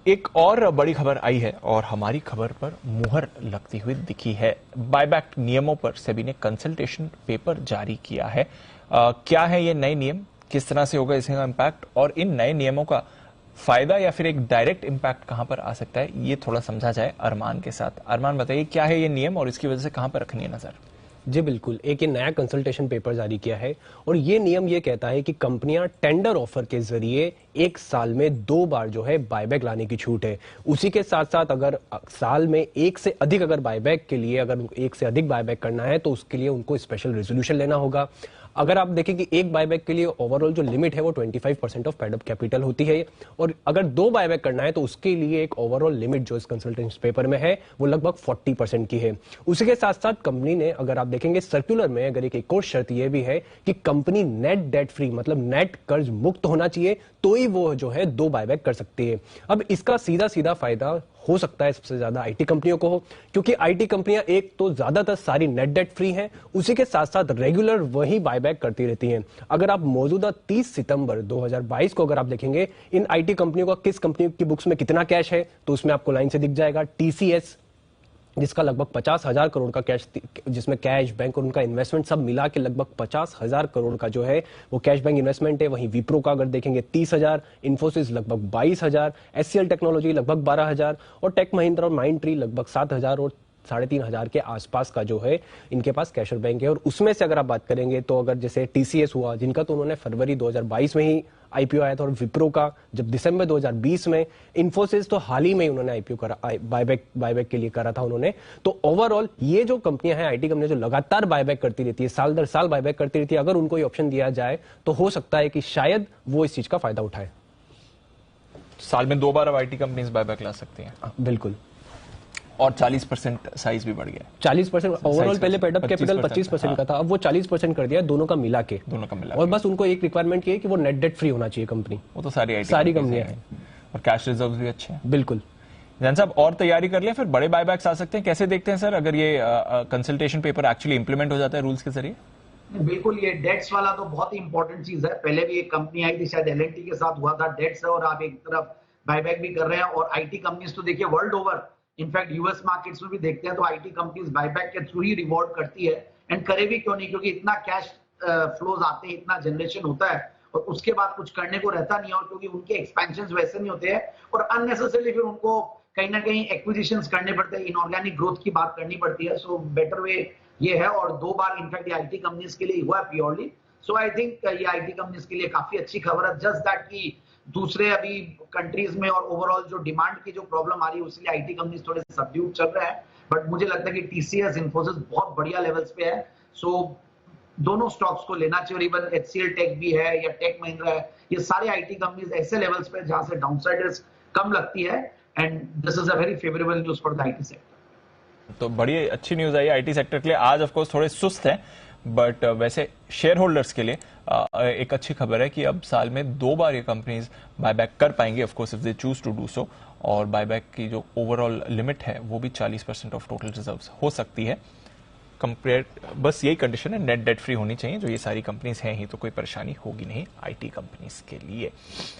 एक और बड़ी खबर आई है और हमारी खबर पर मुहर लगती हुई दिखी है। बायबैक नियमों पर सेबी ने कंसल्टेशन पेपर जारी किया है। क्या है ये नए नियम, किस तरह से होगा इसका इम्पैक्ट और इन नए नियमों का फायदा या फिर एक डायरेक्ट इम्पैक्ट कहां पर आ सकता है, ये थोड़ा समझा जाए अरमान के साथ। अरमान बताइए, क्या है ये नियम और इसकी वजह से कहां पर रखनी है नजर? जी बिल्कुल, एक ये नया कंसल्टेशन पेपर जारी किया है और ये नियम ये कहता है कि कंपनियां टेंडर ऑफर के जरिए एक साल में 2 बार जो है बायबैक लाने की छूट है। उसी के साथ साथ अगर साल में एक से अधिक अगर बायबैक के लिए अगर एक से अधिक बायबैक करना है तो उसके लिए उनको स्पेशल रेजोल्यूशन लेना होगा। अगर आप देखें कि एक बायबैक के लिए ओवरऑल जो लिमिट है वो 25% ऑफ पेड अप कैपिटल होती है और अगर 2 बायबैक करना है तो उसके लिए एक ओवरऑल लिमिट जो इस कंसल्टेंसी पेपर में है वो लगभग 40% की है। उसी के साथ साथ कंपनी ने, अगर आप देखेंगे सर्कुलर में, अगर एक और शर्त यह भी है कि कंपनी नेट डेट फ्री मतलब नेट कर्ज मुक्त होना चाहिए तो ही वो जो है 2 बायबैक कर सकती है। अब इसका सीधा सीधा फायदा हो सकता है सबसे ज्यादा आईटी कंपनियों को हो, क्योंकि आईटी कंपनियां एक तो ज्यादातर सारी नेट डेट फ्री हैं, उसी के साथ साथ रेगुलर वही बायबैक करती रहती हैं। अगर आप मौजूदा 30 सितंबर 2022 को अगर आप देखेंगे इन आईटी कंपनियों का किस कंपनी की बुक्स में कितना कैश है तो उसमें आपको लाइन से दिख जाएगा। टीसीएस जिसका लगभग 50,000 करोड़ का कैश, जिसमें कैश बैंक और उनका इन्वेस्टमेंट सब मिला के लगभग 50,000 करोड़ का जो है वो कैश बैंक इन्वेस्टमेंट है। वहीं विप्रो का अगर देखेंगे 30,000, इन्फोसिस लगभग 22,000, एचसीएल टेक्नोलॉजी लगभग 12,000 और टेक महिंद्रा और माइंडट्री लगभग 7,000 और 3,500 के आसपास का जो है इनके पास कैश और बैंक है। और उसमें से अगर आप बात करेंगे तो अगर जैसे टीसीएस हुआ जिनका तो उन्होंने फरवरी 2022 में ही आईपीओ आया था और विप्रो का जब दिसंबर 2020 में, इन्फोसिस तो हाल ही में उन्होंने आईपीओ करा, बायबैक के लिए करा था उन्होंने। तो ओवरऑल ये जो कंपनियां हैं आईटी कंपनियां जो लगातार बायबैक करती रहती है, साल दर साल बायबैक करती रहती है, अगर उनको ये ऑप्शन दिया जाए तो हो सकता है कि शायद वो इस चीज का फायदा उठाए। साल में 2 बार अब आईटी कंपनीज बायबैक ला सकती हैं। बिल्कुल। और 40% साइज भी बढ़ गया। 40% ओवरऑल, पहले पेड अप कैपिटल 25% का था, अब वो 40% कर दिया दोनों का मिला के। और बस उनको एक रिक्वायरमेंट की है कि वो नेट डेट फ्री होना चाहिए कंपनी। वो तो सारी कंपनियां हैं और कैश रिजर्व भी अच्छे हैं। बिल्कुल। जैन साहब, और तैयारी कर लिया, फिर बड़े बायबैक्स आ सकते हैं, कैसे देखते हैं सर अगर ये कंसल्टेशन पेपर एक्चुअली इंप्लीमेंट हो जाता है रूल्स के जरिए? बिल्कुल, ये डेट्स वाला तो बहुत ही इंपॉर्टेंट चीज है। पहले भी एक कंपनी आई थी शायद एलएनटी के साथ हुआ था, डेट्स है और आप एक तरफ बायबैक भी कर रहे हैं। और आईटी कंपनीज तो देखिए world over, in fact US markets में भी देखते हैं तो आईटी कंपनीज बायबैक के थ्रू ही रिवॉर्ड करती है। एंड करे भी क्यों नहीं, क्योंकि इतना कैश फ्लोज आते हैं, इतना जनरेशन होता है और उसके बाद कुछ करने को रहता नहीं है। और क्योंकि उनके एक्सपेंशन वैसे नहीं होते हैं और अननेसेसरली फिर उनको कहीं ना कहीं एक्विजिशंस करने पड़ते हैं, इनऑर्गेनिक ग्रोथ की बात करनी पड़ती है। सो बेटर वे ये है और 2 बार इनफैक्ट ये आईटी कंपनीज के लिए हुआ है प्योरली। सो आई थिंक ये आईटी कंपनीज के लिए काफी अच्छी खबर है। जस्ट दैट की दूसरे अभी कंट्रीज में और ओवरऑल जो डिमांड की जो प्रॉब्लम आ रही है उसके लिए आईटी कंपनीज थोड़े सबड्यूड चल रहे हैं। बट मुझे लगता है कि टीसीएस, इन्फोसिस बहुत बढ़िया लेवल्स पे है। सो दोनों स्टॉक्स को लेना चाहिए। और इवन एचसीएल टेक भी है या टेक महिंद्रा है, ये सारे आईटी कंपनीज ऐसे लेवल्स पे जहां से डाउनसाइड रिस्क कम लगती है। And this is a very favourable news for the IT sector. तो बड़ी अच्छी न्यूज आई आईटी सेक्टर के लिए। आज ऑफकोर्स थोड़े सुस्त हैं, बट वैसे शेयर होल्डर्स के लिए एक अच्छी खबर है कि अब साल में 2 बार ये कंपनीज बायबैक कर पाएंगे, of course if they choose to do so. और बायबैक की जो ओवरऑल लिमिट है वो भी 40% ऑफ टोटल रिजर्व्स हो सकती है। कंपेयर, बस यही कंडीशन है, नेट डेट फ्री होनी चाहिए, जो ये सारी कंपनीज हैं ही, तो कोई परेशानी होगी नहीं आईटी कंपनीज के लिए।